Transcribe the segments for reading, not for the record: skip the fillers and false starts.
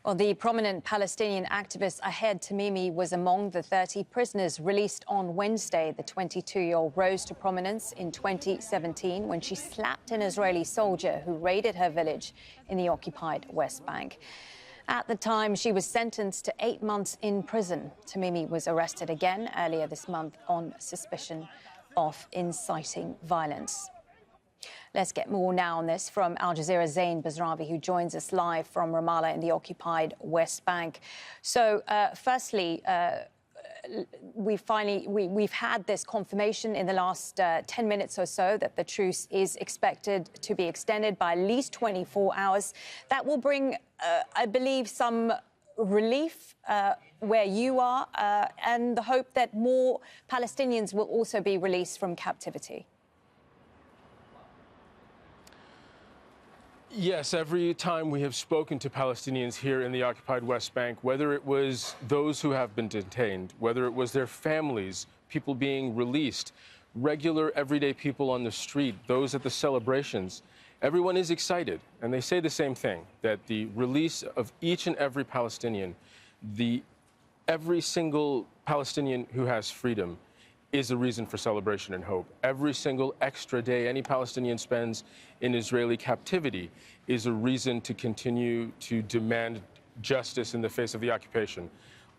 Well, the prominent Palestinian activist Ahed Tamimi was among the 30 prisoners released on Wednesday. The 22-year-old rose to prominence in 2017 when she slapped an Israeli soldier who raided her village in the occupied West Bank. At the time, she was sentenced to 8 months in prison. Tamimi was arrested again earlier this month on suspicion of inciting violence. Let's get more now on this from Al Jazeera's Zain Basravi, who joins us live from Ramallah in the occupied West Bank. So, firstly, we've had this confirmation in the last 10 minutes or so that the truce is expected to be extended by at least 24 hours. That will bring, I believe, some relief where you are, and the hope that more Palestinians will also be released from captivity. Yes, every time we have spoken to Palestinians here in the occupied West Bank, whether it was those who have been detained, whether it was their families, people being released, regular everyday people on the street, those at the celebrations, everyone is excited. And they say the same thing, that the release of each and every Palestinian, every single Palestinian who has freedom, is a reason for celebration and hope. Every single extra day any Palestinian spends in Israeli captivity is a reason to continue to demand justice in the face of the occupation.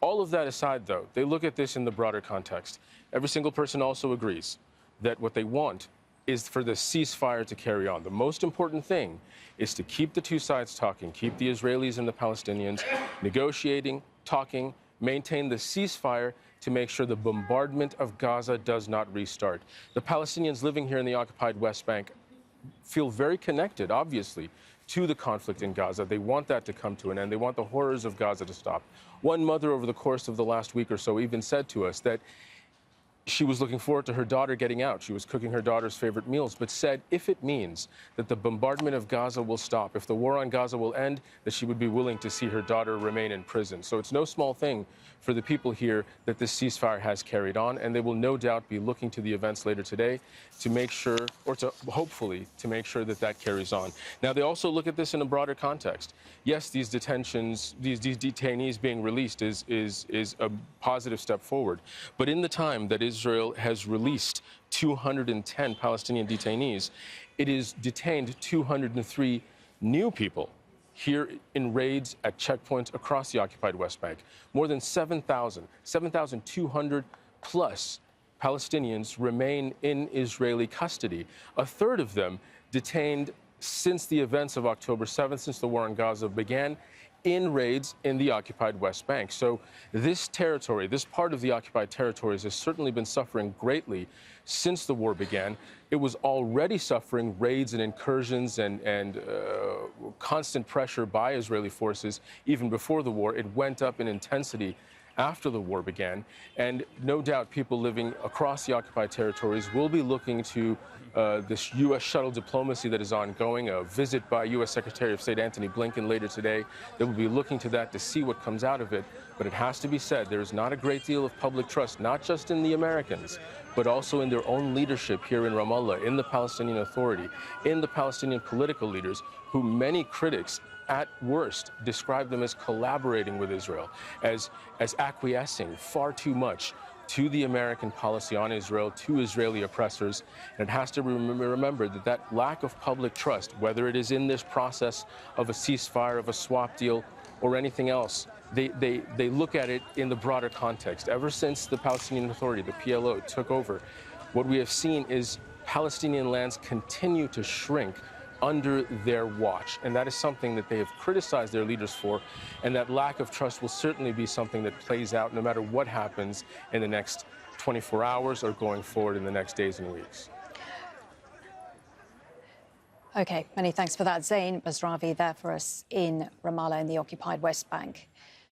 All of that aside, though, they look at this in the broader context. Every single person also agrees that what they want is for the ceasefire to carry on. The most important thing is to keep the two sides talking, keep the Israelis and the Palestinians negotiating, talking, maintain the ceasefire to make sure the bombardment of Gaza does not restart. The Palestinians living here in the occupied West Bank feel very connected, obviously, to the conflict in Gaza. They want that to come to an end. They want the horrors of Gaza to stop. One mother over the course of the last week or so even said to us that she was looking forward to her daughter getting out. She was cooking her daughter's favorite meals, but said if it means that the bombardment of Gaza will stop, if the war on Gaza will end, that she would be willing to see her daughter remain in prison. So it's no small thing for the people here that this ceasefire has carried on, and they will no doubt be looking to the events later today to make sure, or to hopefully to make sure that that carries on. Now, they also look at this in a broader context. Yes, these detentions, these detainees being released is a positive step forward. But in the time that Israel has released 210 Palestinian detainees, it has detained 203 new people here in raids at checkpoints across the occupied West Bank. More than 7,200 plus Palestinians remain in Israeli custody. A third of them detained since the events of October 7th, since the war on Gaza began, in raids in the occupied West Bank. So this territory, this part of the occupied territories has certainly been suffering greatly since the war began. It was already suffering raids and incursions and constant pressure by Israeli forces even before the war. It went up in intensity after the war began, and no doubt people living across the occupied territories will be looking to this U.S. shuttle diplomacy that is ongoing, a visit by U.S. Secretary of State Antony Blinken later today. They will be looking to that to see what comes out of it. But it has to be said, there is not a great deal of public trust, not just in the Americans, but also in their own leadership here in Ramallah, in the Palestinian Authority, in the Palestinian political leaders, who many critics at worst describe them as collaborating with Israel, as acquiescing far too much to the American policy on Israel, to Israeli oppressors. And it has to be remembered that that lack of public trust, whether it is in this process of a ceasefire, of a swap deal, or anything else, they look at it in the broader context. Ever since the Palestinian Authority, the PLO, took over, what we have seen is Palestinian lands continue to shrink under their watch. And that is something that they have criticized their leaders for. And that lack of trust will certainly be something that plays out no matter what happens in the next 24 hours or going forward in the next days and weeks. OK, many thanks for that. Zain Basravi there for us in Ramallah in the occupied West Bank.